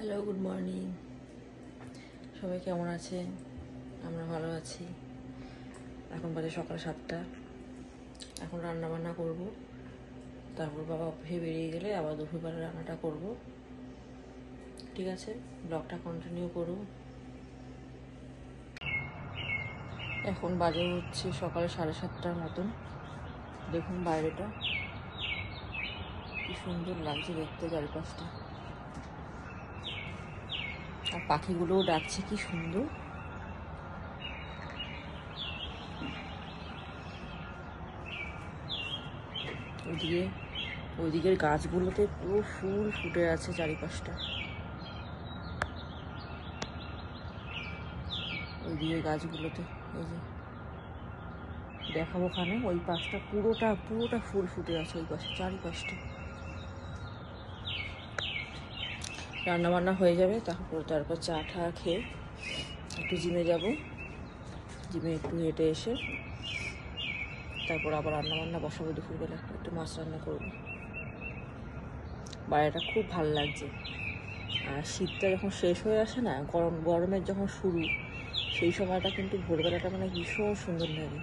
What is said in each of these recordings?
Hello, good morning. সবাই কেমন আছে? আমরা ভালো আছি। এখন বাজে সকাল 7টা। এখন রান্না বান্না করবো, তারপর বাবা অফিসে বেরিয়ে গেলে আবার দুপুরবেলা রান্নাটা করব। ঠিক আছে, ব্লগটা কন্টিনিউ করো। এখন বাজে হচ্ছে সকালে 7:30টার মতন। দেখুন বাইরেটা কি সুন্দর লাগছে দেখতে, চারিপাশটা। আর পাখিগুলোও ডাকছে কি সুন্দর। ওইদিকের গাছগুলোতে পুরো ফুল ফুটে আছে চারিপাশটা। ওইদিকে গাছগুলোতে এই যে দেখাবো, ওখানে ওই পাশটা পুরোটা ফুল ফুটে আছে, ওই পাশে চারিপাশটা। রান্না বান্না হয়ে যাবে, তারপর চা টা খেয়ে একটু জিমে যাব। জিমে একটু হেঁটে এসে তারপর আবার রান্না বান্না বসাবো। দুপুরবেলা একটু মাছ রান্না করবো। বাইরেটা খুব ভালো লাগছে। আর শীতটা যখন শেষ হয়ে আসে না, গরমের যখন শুরু, সেই সময়টা কিন্তু ভোরবেলাটা মানে ভীষণ সুন্দর লাগে,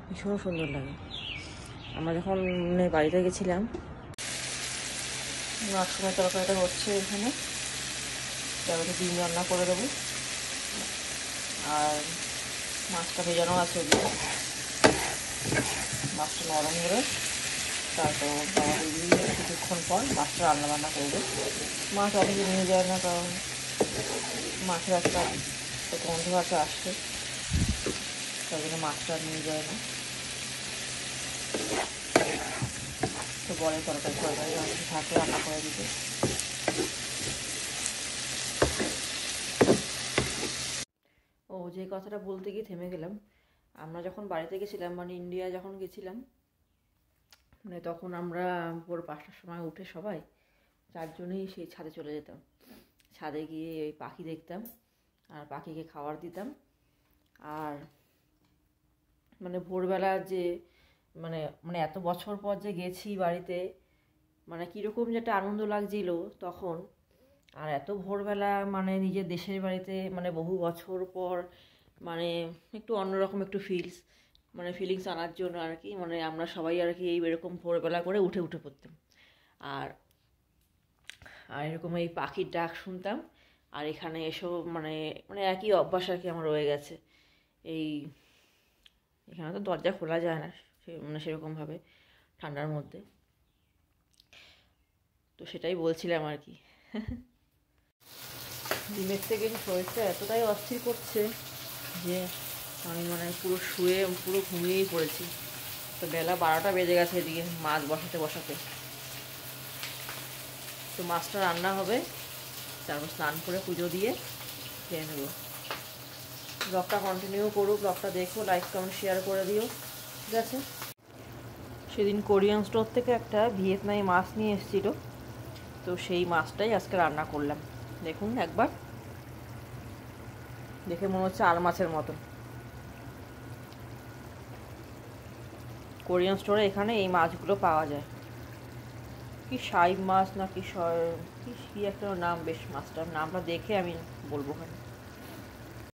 ভীষণ সুন্দর লাগে। আমরা যখন বাড়িতে গেছিলাম, 8 সময় তরকারিটা হচ্ছে এখানে। তারপরে ডিম রান্না করে দেবো, আর মাছটা ভেজানো আছে ওদিকে। মাছটা নরম করে তারপর বাবা বেরিয়ে কিছুক্ষণ পর মাছটা রান্না বান্না করবে। মাছ অফিসে নিয়ে যায় না, কারণ মাছের একটা গন্ধ আছে আসছে, তাই জন্য মাছটা নিয়ে যায় না। তো বলে তরকারি থাকে রান্না করে দিতে। যে কথাটা বলতে গিয়ে থেমে গেলাম। আমরা যখন বাড়িতে গেছিলাম, মানে ইন্ডিয়া যখন গেছিলাম, মানে তখন আমরা ভোর 5টার সময় উঠে সবাই 4 জনেই সেই ছাদে চলে যেতাম। ছাদে গিয়ে ওই পাখি দেখতাম আর পাখিকে খাবার দিতাম। আর মানে ভোরবেলা যে মানে মানে এত বছর পর যে গেছি বাড়িতে, মানে কীরকম যেটা আনন্দ লাগছিল তখন। আর এত ভোরবেলা মানে নিজের দেশের বাড়িতে, মানে বহু বছর পর, মানে একটু অন্যরকম একটু ফিলিংস আনার জন্য আর কি, মানে আমরা সবাই আর কি এরকম ভোরবেলা করে উঠে পড়তাম। আর এরকম এই পাখির ডাক শুনতাম। আর এখানে এসব মানে মানে একই অভ্যাস আর কি আমার রয়ে গেছে। এখানে তো দরজা খোলা যায় না মানে সেরকমভাবে ঠান্ডার মধ্যে। তো সেটাই বলছিলাম আর কি। ডিমের থেকে শরীরটা এতটাই অস্থির করছে যে আমি মানে পুরো ঘুমিয়েই পড়েছি। তো বেলা 12টা বেজে গেছে এদিকে মাছ বসাতে। তো মাছটা রান্না হবে, তারপর স্নান করে পুজো দিয়ে খেয়ে নেবো। ব্লগটা কন্টিনিউ করো, ব্লগটা দেখো, লাইক কমেন্ট শেয়ার করে দিও। ঠিক আছে। সেদিন কোরিয়ান স্টোর থেকে একটা ভিয়েতনামি মাছ নিয়ে এসেছিলো, তো সেই মাছটাই আজকে রান্না করলাম। দেখুন একবার, দেখে মনে হচ্ছে আর মাছের মতো। কোরিয়ান স্টোরে এখানে এই মাছগুলো পাওয়া যায়। কি শাই মাছ না কি একটা নাম, বেশ মাছটার নামটা দেখে আমি বলবো।